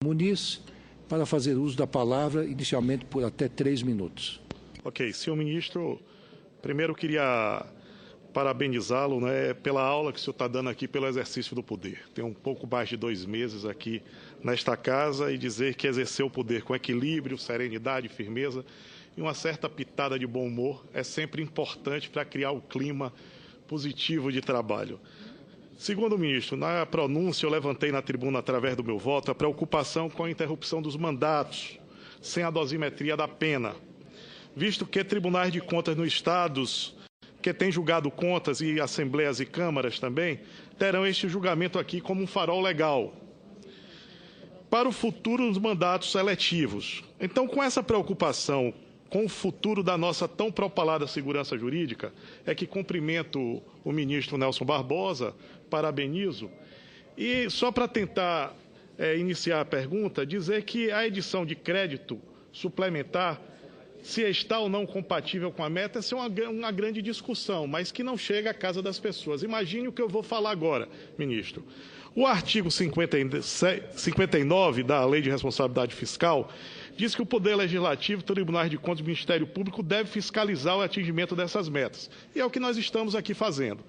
Muniz, para fazer uso da palavra, inicialmente por até 3 minutos. Ok, senhor ministro, primeiro eu queria parabenizá-lo, pela aula que o senhor está dando aqui pelo exercício do poder. Tem um pouco mais de 2 meses aqui nesta casa e dizer que exerceu o poder com equilíbrio, serenidade, firmeza e uma certa pitada de bom humor é sempre importante para criar o clima positivo de trabalho. Segundo o ministro, na pronúncia eu levantei na tribuna, através do meu voto, a preocupação com a interrupção dos mandatos, sem a dosimetria da pena, visto que tribunais de contas nos estados, que têm julgado contas e assembleias e câmaras também, terão este julgamento aqui como um farol legal para o futuro dos mandatos eletivos. Então, com essa preocupação com o futuro da nossa tão propalada segurança jurídica, é que cumprimento o ministro Nelson Barbosa, parabenizo. E só para tentar iniciar a pergunta, dizer que a edição de crédito suplementar, se está ou não compatível com a meta, essa é uma grande discussão, mas que não chega à casa das pessoas. Imagine o que eu vou falar agora, ministro. O artigo 59 da Lei de Responsabilidade Fiscal diz que o Poder Legislativo, Tribunais de Contas e Ministério Público deve fiscalizar o atingimento dessas metas. E é o que nós estamos aqui fazendo.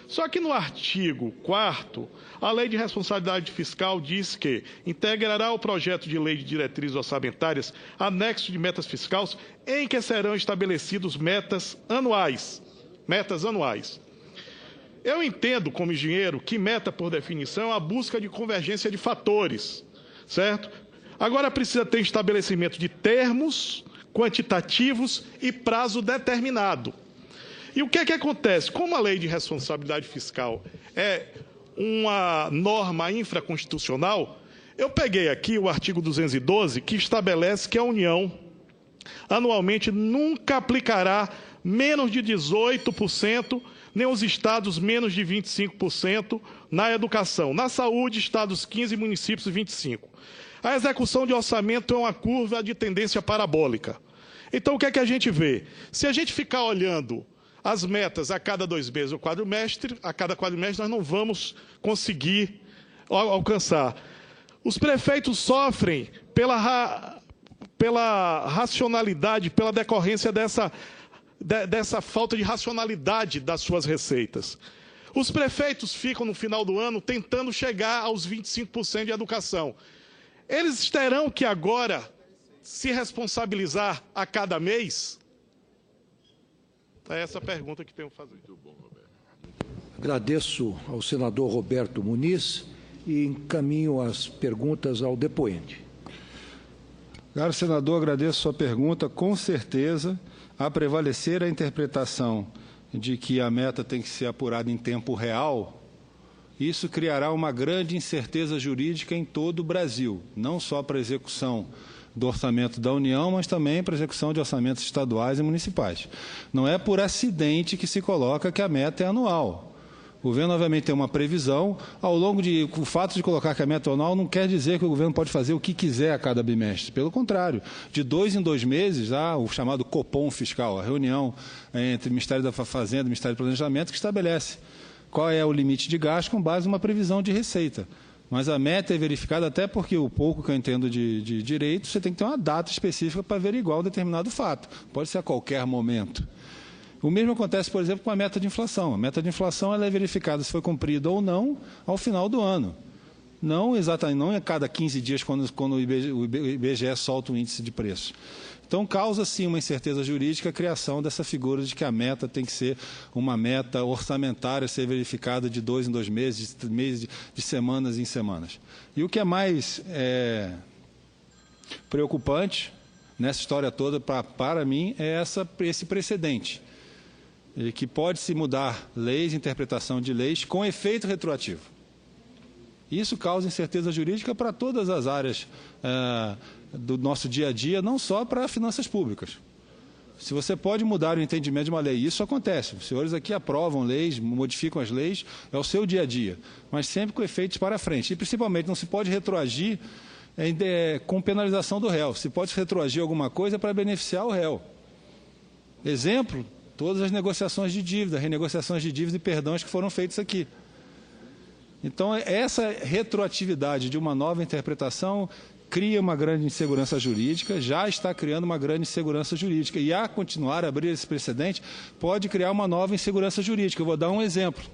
Só que no artigo 4º, a Lei de Responsabilidade Fiscal diz que integrará o projeto de lei de diretrizes orçamentárias anexo de metas fiscais em que serão estabelecidos metas anuais. Eu entendo, como engenheiro, que meta, por definição, é a busca de convergência de fatores, certo? Agora precisa ter estabelecimento de termos quantitativos e prazo determinado. E o que é que acontece? Como a Lei de Responsabilidade Fiscal é uma norma infraconstitucional, eu peguei aqui o artigo 212, que estabelece que a União anualmente nunca aplicará menos de 18%, nem os estados menos de 25% na educação. Na saúde, estados 15%, municípios 25%. A execução de orçamento é uma curva de tendência parabólica. Então, o que é que a gente vê? Se a gente ficar olhando as metas a cada 2 meses ou quadrimestre, a cada quadrimestre nós não vamos conseguir alcançar. Os prefeitos sofrem pela racionalidade, pela decorrência dessa falta de racionalidade das suas receitas. Os prefeitos ficam, no final do ano, tentando chegar aos 25% de educação. Eles terão que agora se responsabilizar a cada mês? É essa a pergunta que tenho que fazer. Muito bom, Roberto. Agradeço ao senador Roberto Muniz e encaminho as perguntas ao depoente. Caro senador, agradeço a sua pergunta. Com certeza, a prevalecer a interpretação de que a meta tem que ser apurada em tempo real, isso criará uma grande incerteza jurídica em todo o Brasil, não só para a execução do orçamento da União, mas também para a execução de orçamentos estaduais e municipais. Não é por acidente que se coloca que a meta é anual. O governo, obviamente, tem uma previsão. O fato de colocar que a meta é anual não quer dizer que o governo pode fazer o que quiser a cada bimestre. Pelo contrário, de 2 em 2 meses, há o chamado Copom fiscal, a reunião entre o Ministério da Fazenda e o Ministério do Planejamento, que estabelece qual é o limite de gasto com base numa previsão de receita. Mas a meta é verificada até porque, o pouco que eu entendo de direito, você tem que ter uma data específica para averiguar um determinado fato. Pode ser a qualquer momento. O mesmo acontece, por exemplo, com a meta de inflação. A meta de inflação ela é verificada se foi cumprida ou não ao final do ano. Não exatamente, não a cada 15 dias quando o IBGE solta o índice de preço. Então, causa, sim, uma incerteza jurídica a criação dessa figura de que a meta tem que ser uma meta orçamentária, ser verificada de 2 em 2 meses, de semanas em semanas. E o que é mais preocupante nessa história toda, para mim, é esse precedente, que pode-se mudar leis, interpretação de leis, com efeito retroativo. Isso causa incerteza jurídica para todas as áreas do nosso dia a dia, não só para finanças públicas. Se você pode mudar o entendimento de uma lei, isso acontece. Os senhores aqui aprovam leis, modificam as leis, é o seu dia a dia, mas sempre com efeitos para frente. E, principalmente, não se pode retroagir com penalização do réu. Se pode retroagir alguma coisa para beneficiar o réu. Exemplo, todas as negociações de dívida, renegociações de dívida e perdões que foram feitos aqui. Então, essa retroatividade de uma nova interpretação cria uma grande insegurança jurídica, já está criando uma grande insegurança jurídica. E, a continuar a abrir esse precedente, pode criar uma nova insegurança jurídica. Eu vou dar um exemplo.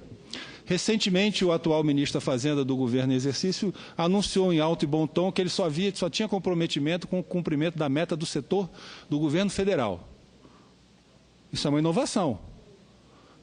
Recentemente, o atual ministro da Fazenda do governo em exercício anunciou em alto e bom tom que ele só tinha comprometimento com o cumprimento da meta do setor do governo federal. Isso é uma inovação,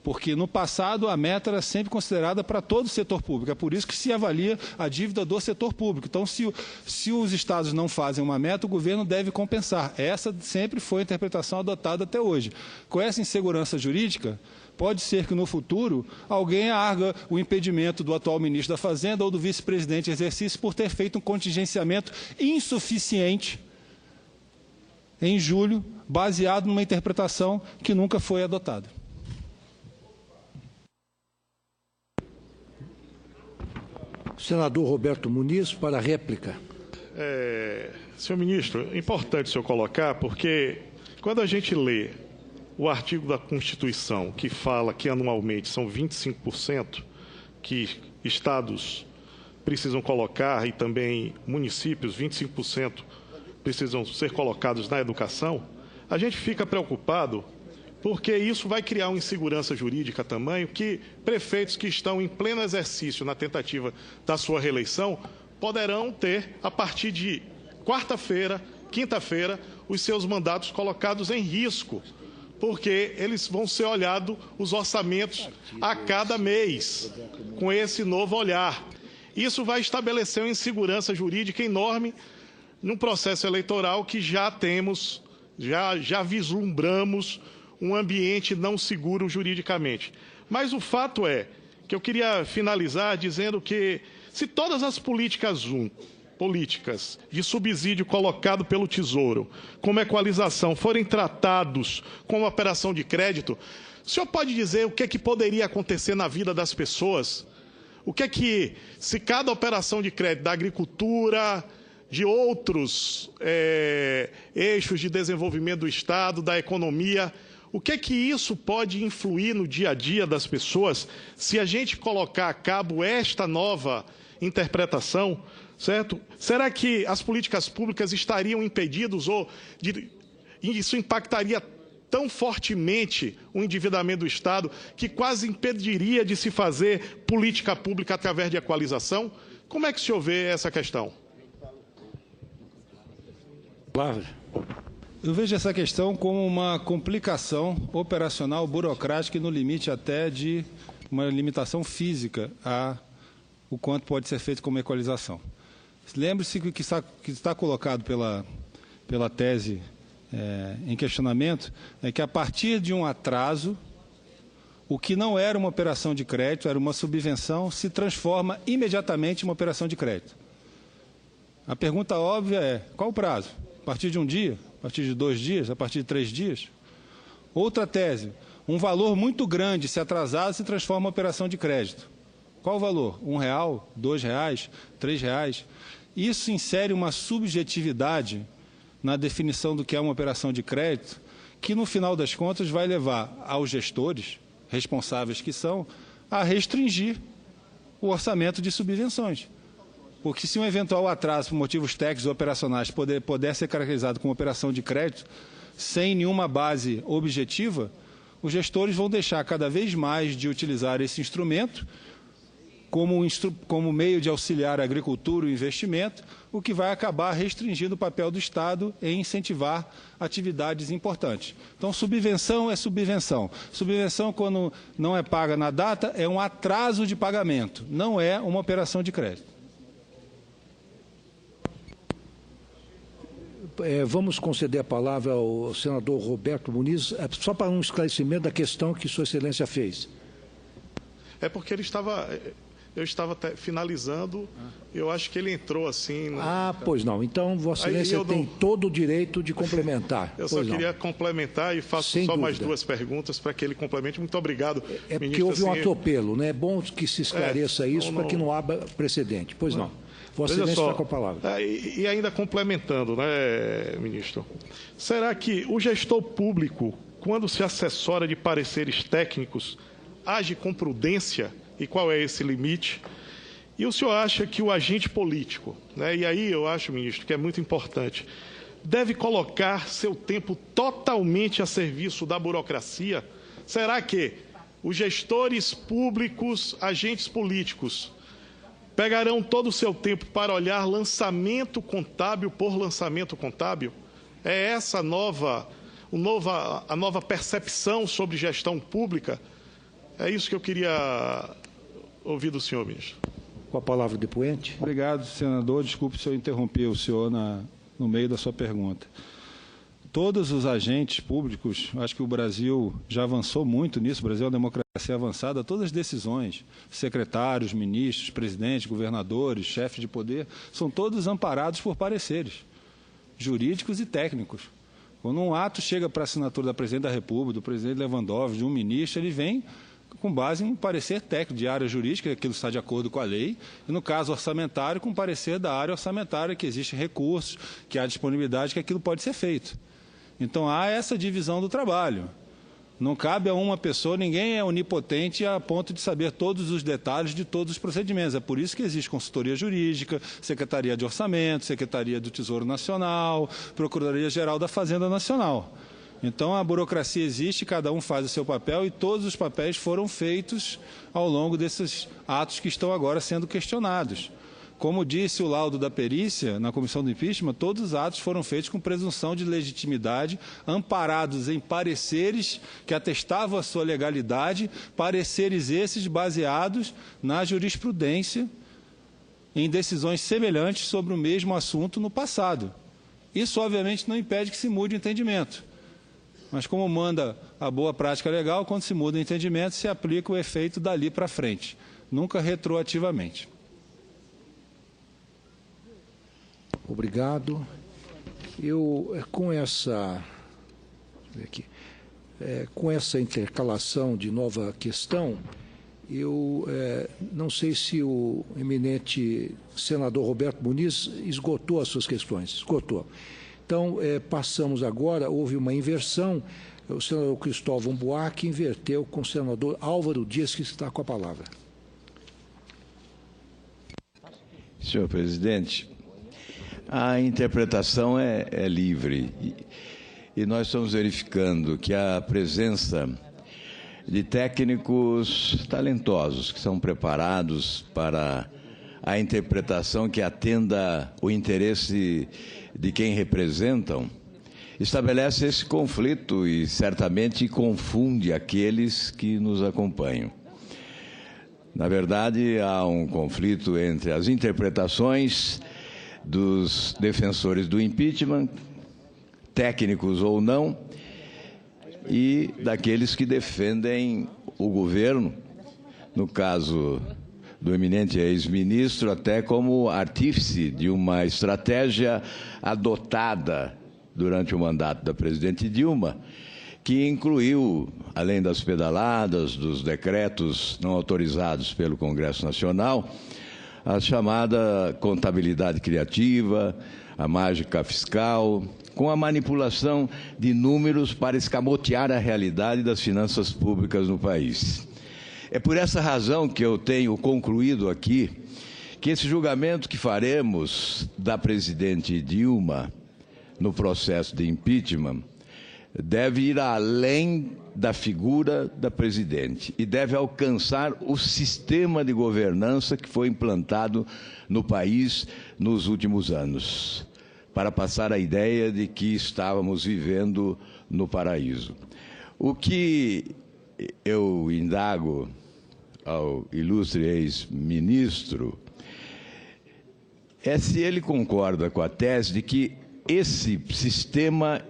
porque no passado a meta era sempre considerada para todo o setor público. É por isso que se avalia a dívida do setor público. Então, se os estados não fazem uma meta, o governo deve compensar. Essa sempre foi a interpretação adotada até hoje. Com essa insegurança jurídica, pode ser que no futuro alguém argue o impedimento do atual ministro da Fazenda ou do vice-presidente em exercício por ter feito um contingenciamento insuficiente em julho, baseado numa interpretação que nunca foi adotada. Senador Roberto Muniz, para a réplica. Senhor ministro, é importante o senhor colocar, porque quando a gente lê o artigo da Constituição, que fala que anualmente são 25% que estados precisam colocar e também municípios, 25% precisam ser colocados na educação, a gente fica preocupado porque isso vai criar uma insegurança jurídica também, que prefeitos que estão em pleno exercício na tentativa da sua reeleição poderão ter, a partir de quarta-feira, quinta-feira, os seus mandatos colocados em risco, porque eles vão ser olhados os orçamentos a cada mês, com esse novo olhar. Isso vai estabelecer uma insegurança jurídica enorme num processo eleitoral que já temos, já vislumbramos um ambiente não seguro juridicamente. Mas o fato é que eu queria finalizar dizendo que se todas as políticas de subsídio colocado pelo Tesouro, como equalização, forem tratados como operação de crédito, o senhor pode dizer o que é que poderia acontecer na vida das pessoas? O que é que, se cada operação de crédito da agricultura, de outros eixos de desenvolvimento do Estado, da economia, o que é que isso pode influir no dia a dia das pessoas se a gente colocar a cabo esta nova interpretação, certo? Será que as políticas públicas estariam impedidas ou isso impactaria tão fortemente o endividamento do Estado que quase impediria de se fazer política pública através de equalização? Como é que o senhor vê essa questão? Eu vejo essa questão como uma complicação operacional, burocrática e no limite até de uma limitação física a o quanto pode ser feito como equalização. Lembre-se que o que está colocado pela tese em questionamento é que a partir de um atraso, o que não era uma operação de crédito, era uma subvenção, se transforma imediatamente em uma operação de crédito. A pergunta óbvia é, qual o prazo? A partir de um dia? A partir de 2 dias? A partir de 3 dias? Outra tese, um valor muito grande, se atrasado, se transforma em operação de crédito. Qual o valor? R$1, R$2, R$3? Isso insere uma subjetividade na definição do que é uma operação de crédito, que no final das contas vai levar aos gestores, responsáveis que são, a restringir o orçamento de subvenções. Porque se um eventual atraso por motivos técnicos ou operacionais puder ser caracterizado como operação de crédito, sem nenhuma base objetiva, os gestores vão deixar cada vez mais de utilizar esse instrumento como meio de auxiliar a agricultura e o investimento, o que vai acabar restringindo o papel do Estado em incentivar atividades importantes. Então, subvenção é subvenção. Subvenção, quando não é paga na data, é um atraso de pagamento, não é uma operação de crédito. Vamos conceder a palavra ao senador Roberto Muniz, só para um esclarecimento da questão que Sua Excelência fez. É porque eu estava finalizando, eu acho que ele entrou assim... Pois não. Então, Vossa Excelência tem todo o direito de complementar. Eu só queria complementar e faço Sem só dúvida. Mais 2 perguntas para que ele complemente. Muito obrigado, porque ministro, houve um assim, atropelo, né? É bom que se esclareça isso para que não abra precedente. Pois não. Vossa Excelência está com a palavra. E ainda complementando, né, ministro? Será que o gestor público, quando se assessora de pareceres técnicos, age com prudência? E qual é esse limite? E o senhor acha que o agente político, né, e aí eu acho, ministro, que é muito importante, deve colocar seu tempo totalmente a serviço da burocracia? Será que os gestores públicos, agentes políticos, pegarão todo o seu tempo para olhar lançamento contábil por lançamento contábil? É essa a nova percepção sobre gestão pública? É isso que eu queria ouvir do senhor, ministro. Com a palavra o depoente. Obrigado, senador. Desculpe se eu interromper o senhor no meio da sua pergunta. Todos os agentes públicos, acho que o Brasil já avançou muito nisso, o Brasil é uma democracia avançada, todas as decisões, secretários, ministros, presidentes, governadores, chefes de poder, são todos amparados por pareceres jurídicos e técnicos. Quando um ato chega para a assinatura da Presidente da República, do presidente Lewandowski, de um ministro, ele vem com base em um parecer técnico de área jurídica, que aquilo está de acordo com a lei, e no caso orçamentário, com parecer da área orçamentária, que existem recursos, que há disponibilidade, que aquilo pode ser feito. Então, há essa divisão do trabalho. Não cabe a uma pessoa, ninguém é onipotente a ponto de saber todos os detalhes de todos os procedimentos. É por isso que existe consultoria jurídica, Secretaria de Orçamento, Secretaria do Tesouro Nacional, Procuradoria-Geral da Fazenda Nacional. Então, a burocracia existe, cada um faz o seu papel e todos os papéis foram feitos ao longo desses atos que estão agora sendo questionados. Como disse o laudo da perícia, na comissão do impeachment, todos os atos foram feitos com presunção de legitimidade, amparados em pareceres que atestavam a sua legalidade, pareceres esses baseados na jurisprudência em decisões semelhantes sobre o mesmo assunto no passado. Isso, obviamente, não impede que se mude o entendimento. Mas, como manda a boa prática legal, quando se muda o entendimento, se aplica o efeito dali para frente, nunca retroativamente. Obrigado. Eu, com essa intercalação de nova questão, eu não sei se o eminente senador Roberto Muniz esgotou as suas questões. Esgotou. Então, passamos agora, houve uma inversão, o senador Cristóvão Buarque inverteu com o senador Álvaro Dias, que está com a palavra. Senhor presidente, a interpretação é livre e nós estamos verificando que a presença de técnicos talentosos que são preparados para a interpretação que atenda o interesse de quem representam, estabelece esse conflito e certamente confunde aqueles que nos acompanham. Na verdade, há um conflito entre as interpretações dos defensores do impeachment, técnicos ou não, e daqueles que defendem o governo, no caso do eminente ex-ministro, até como artífice de uma estratégia adotada durante o mandato da presidente Dilma, que incluiu, além das pedaladas, dos decretos não autorizados pelo Congresso Nacional, a chamada contabilidade criativa, a mágica fiscal, com a manipulação de números para escamotear a realidade das finanças públicas no país. É por essa razão que eu tenho concluído aqui que esse julgamento que faremos da presidente Dilma no processo de impeachment deve ir além da figura da presidente e deve alcançar o sistema de governança que foi implantado no país nos últimos anos, para passar a ideia de que estávamos vivendo no paraíso. O que eu indago ao ilustre ex-ministro é se ele concorda com a tese de que esse sistema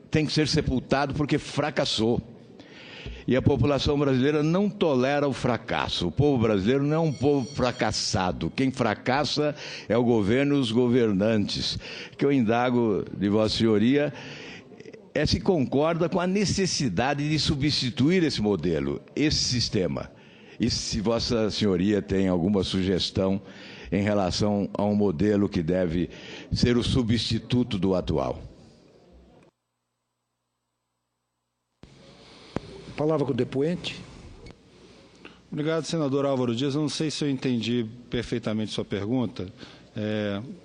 tem que ser sepultado porque fracassou. E a população brasileira não tolera o fracasso. O povo brasileiro não é um povo fracassado. Quem fracassa é o governo e os governantes. O que eu indago de Vossa Senhoria é se concorda com a necessidade de substituir esse modelo, esse sistema. E se Vossa Senhoria tem alguma sugestão em relação a um modelo que deve ser o substituto do atual. Palavra com o depoente. Obrigado, senador Álvaro Dias. Eu não sei se eu entendi perfeitamente sua pergunta.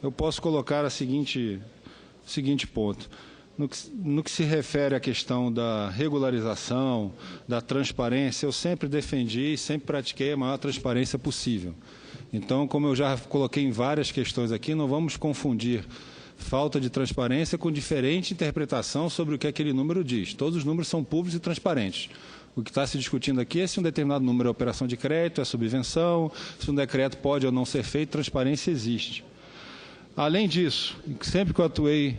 Eu posso colocar o seguinte ponto. No que se refere à questão da regularização, da transparência, eu sempre defendi e sempre pratiquei a maior transparência possível. Então, como eu já coloquei em várias questões aqui, não vamos confundir falta de transparência com diferente interpretação sobre o que aquele número diz. Todos os números são públicos e transparentes. O que está se discutindo aqui é se um determinado número é operação de crédito, é subvenção, se um decreto pode ou não ser feito, transparência existe. Além disso, sempre que eu atuei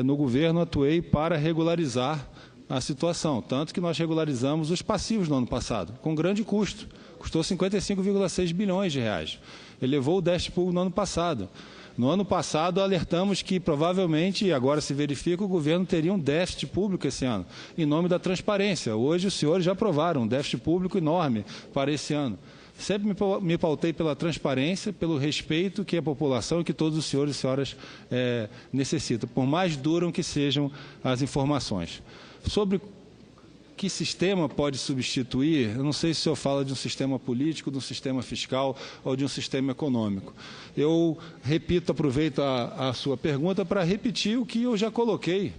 no governo, atuei para regularizar a situação, tanto que nós regularizamos os passivos no ano passado, com grande custo. Custou 55,6 bilhões de reais. Elevou o déficit público no ano passado. No ano passado, alertamos que, provavelmente, e agora se verifica, o governo teria um déficit público esse ano, em nome da transparência. Hoje, os senhores já aprovaram um déficit público enorme para esse ano. Sempre me pautei pela transparência, pelo respeito que a população e que todos os senhores e senhoras necessitam, por mais duras que sejam as informações. Sobre que sistema pode substituir, eu não sei se o senhor fala de um sistema político, de um sistema fiscal ou de um sistema econômico. Eu repito, aproveito a sua pergunta para repetir o que eu já coloquei,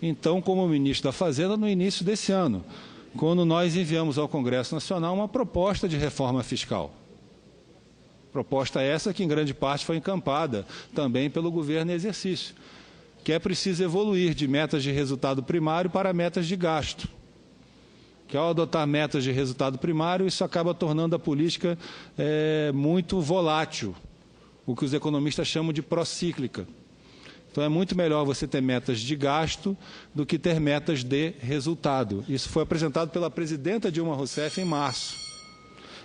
então, como ministro da Fazenda, no início desse ano, quando nós enviamos ao Congresso Nacional uma proposta de reforma fiscal. Proposta essa que, em grande parte, foi encampada também pelo governo em exercício, que é preciso evoluir de metas de resultado primário para metas de gasto. Que ao adotar metas de resultado primário, isso acaba tornando a política muito volátil, o que os economistas chamam de procíclica. Então, é muito melhor você ter metas de gasto do que ter metas de resultado. Isso foi apresentado pela presidenta Dilma Rousseff em março.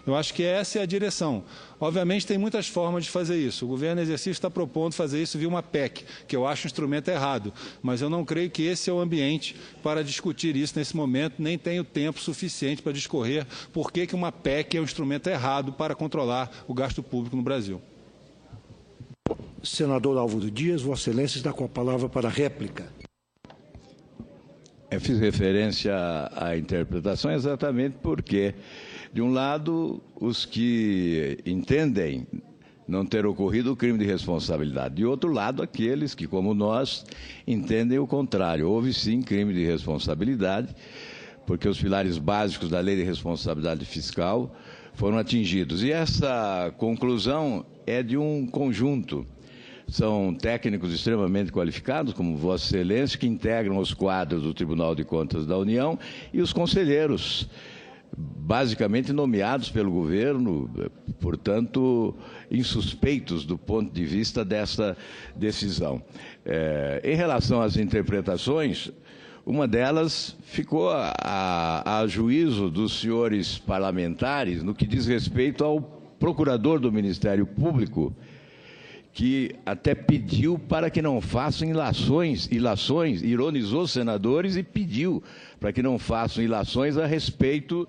Eu acho que essa é a direção. Obviamente, tem muitas formas de fazer isso. O governo em exercício está propondo fazer isso via uma PEC, que eu acho um instrumento errado. Mas eu não creio que esse é o ambiente para discutir isso nesse momento, nem tenho tempo suficiente para discorrer por que uma PEC é um instrumento errado para controlar o gasto público no Brasil. Senador Álvaro Dias, Vossa Excelência está com a palavra para a réplica. Eu fiz referência à interpretação exatamente porque, de um lado, os que entendem não ter ocorrido o crime de responsabilidade. De outro lado, aqueles que, como nós, entendem o contrário. Houve, sim, crime de responsabilidade, porque os pilares básicos da Lei de Responsabilidade Fiscal foram atingidos. E essa conclusão é de um conjunto. São técnicos extremamente qualificados, como Vossa Excelência, que integram os quadros do Tribunal de Contas da União, e os conselheiros, basicamente nomeados pelo governo, portanto, insuspeitos do ponto de vista dessa decisão. Em relação às interpretações, uma delas ficou a juízo dos senhores parlamentares no que diz respeito ao procurador do Ministério Público, que até pediu para que não façam ilações, ironizou os senadores e pediu para que não façam ilações a respeito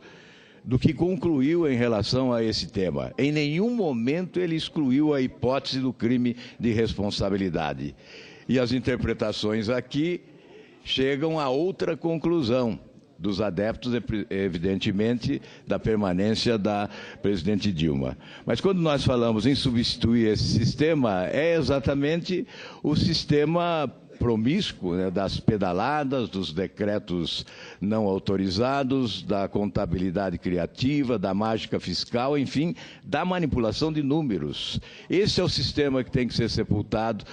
do que concluiu em relação a esse tema. Em nenhum momento ele excluiu a hipótese do crime de responsabilidade. E as interpretações aqui chegam a outra conclusão dos adeptos, evidentemente, da permanência da presidente Dilma. Mas quando nós falamos em substituir esse sistema, é exatamente o sistema promíscuo, né, das pedaladas, dos decretos não autorizados, da contabilidade criativa, da mágica fiscal, enfim, da manipulação de números. Esse é o sistema que tem que ser sepultado,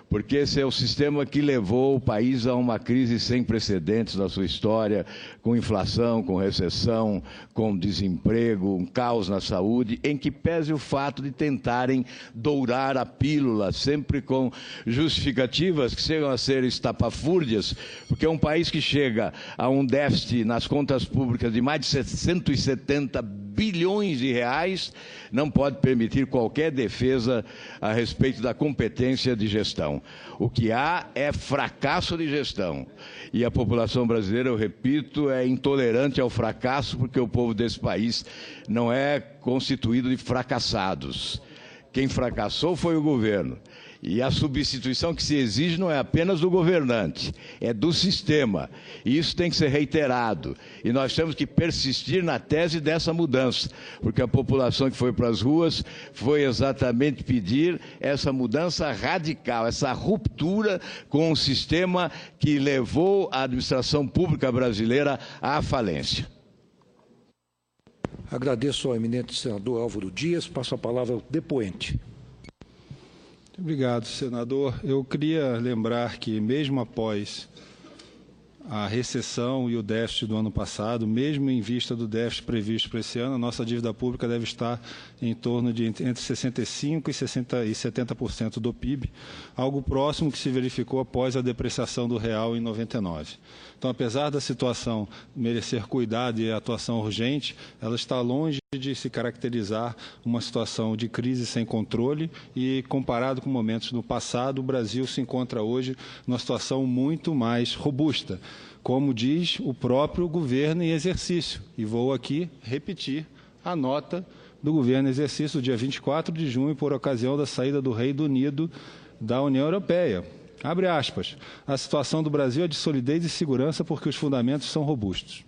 porque esse é o sistema que levou o país a uma crise sem precedentes na sua história, com inflação, com recessão, com desemprego, um caos na saúde, em que pese o fato de tentarem dourar a pílula, sempre com justificativas que chegam a ser estapafúrdias, porque é um país que chega a um déficit nas contas públicas de mais de 170 bilhões de reais, não pode permitir qualquer defesa a respeito da competência de gestão. O que há é fracasso de gestão. E a população brasileira, eu repito, é intolerante ao fracasso, porque o povo desse país não é constituído de fracassados. Quem fracassou foi o governo. E a substituição que se exige não é apenas do governante, é do sistema. E isso tem que ser reiterado. E nós temos que persistir na tese dessa mudança, porque a população que foi para as ruas foi exatamente pedir essa mudança radical, essa ruptura com o sistema que levou a administração pública brasileira à falência. Agradeço ao eminente senador Álvaro Dias. Passo a palavra ao depoente. Obrigado, senador. Eu queria lembrar que, mesmo após a recessão e o déficit do ano passado, mesmo em vista do déficit previsto para esse ano, a nossa dívida pública deve estar em torno de entre 65% e 70% do PIB, algo próximo que se verificou após a depreciação do real em 99. Então, apesar da situação merecer cuidado e atuação urgente, ela está longe de se caracterizar uma situação de crise sem controle e, comparado com momentos no passado, o Brasil se encontra hoje numa situação muito mais robusta, como diz o próprio governo em exercício. E vou aqui repetir a nota do governo em exercício do dia 24 de junho, por ocasião da saída do Reino Unido da União Europeia. Abre aspas. A situação do Brasil é de solidez e segurança porque os fundamentos são robustos.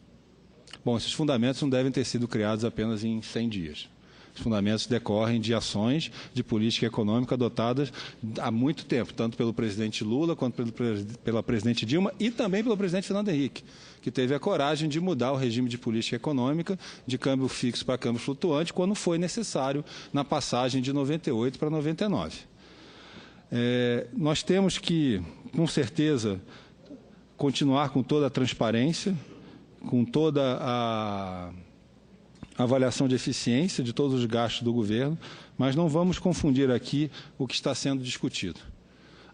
Bom, esses fundamentos não devem ter sido criados apenas em 100 dias. Os fundamentos decorrem de ações de política econômica adotadas há muito tempo, tanto pelo presidente Lula quanto pela presidente Dilma e também pelo presidente Fernando Henrique, que teve a coragem de mudar o regime de política econômica de câmbio fixo para câmbio flutuante quando foi necessário na passagem de 98 para 99. Nós temos que, com certeza, continuar com toda a transparência, com toda a avaliação de eficiência de todos os gastos do governo, mas não vamos confundir aqui o que está sendo discutido.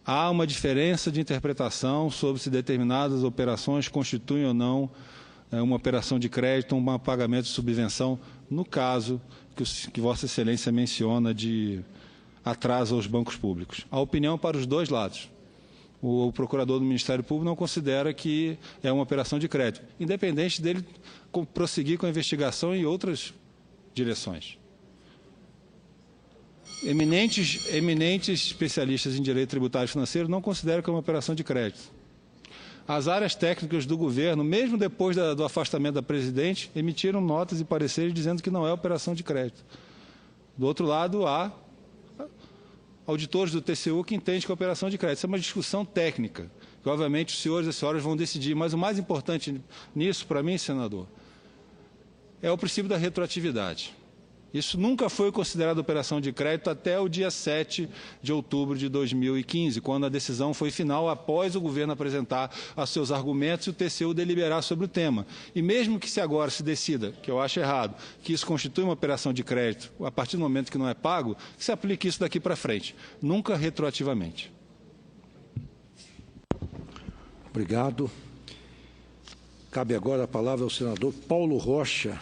Há uma diferença de interpretação sobre se determinadas operações constituem ou não uma operação de crédito, um pagamento de subvenção, no caso que Vossa Excelência menciona de atraso aos bancos públicos. A opinião para os dois lados. O procurador do Ministério Público não considera que é uma operação de crédito, independente dele prosseguir com a investigação em outras direções. Eminentes especialistas em direito tributário e financeiro não consideram que é uma operação de crédito. As áreas técnicas do governo, mesmo depois do afastamento da presidente, emitiram notas e pareceres dizendo que não é operação de crédito. Do outro lado, há auditores do TCU que entendem que é operação de crédito. Isso é uma discussão técnica, que obviamente os senhores e as senhoras vão decidir. Mas o mais importante nisso, para mim, senador, é o princípio da retroatividade. Isso nunca foi considerado operação de crédito até o dia 7 de outubro de 2015, quando a decisão foi final, após o governo apresentar os seus argumentos e o TCU deliberar sobre o tema. E mesmo que se agora se decida, que eu acho errado, que isso constitui uma operação de crédito, a partir do momento que não é pago, se aplique isso daqui para frente, nunca retroativamente. Obrigado. Cabe agora a palavra ao senador Paulo Rocha.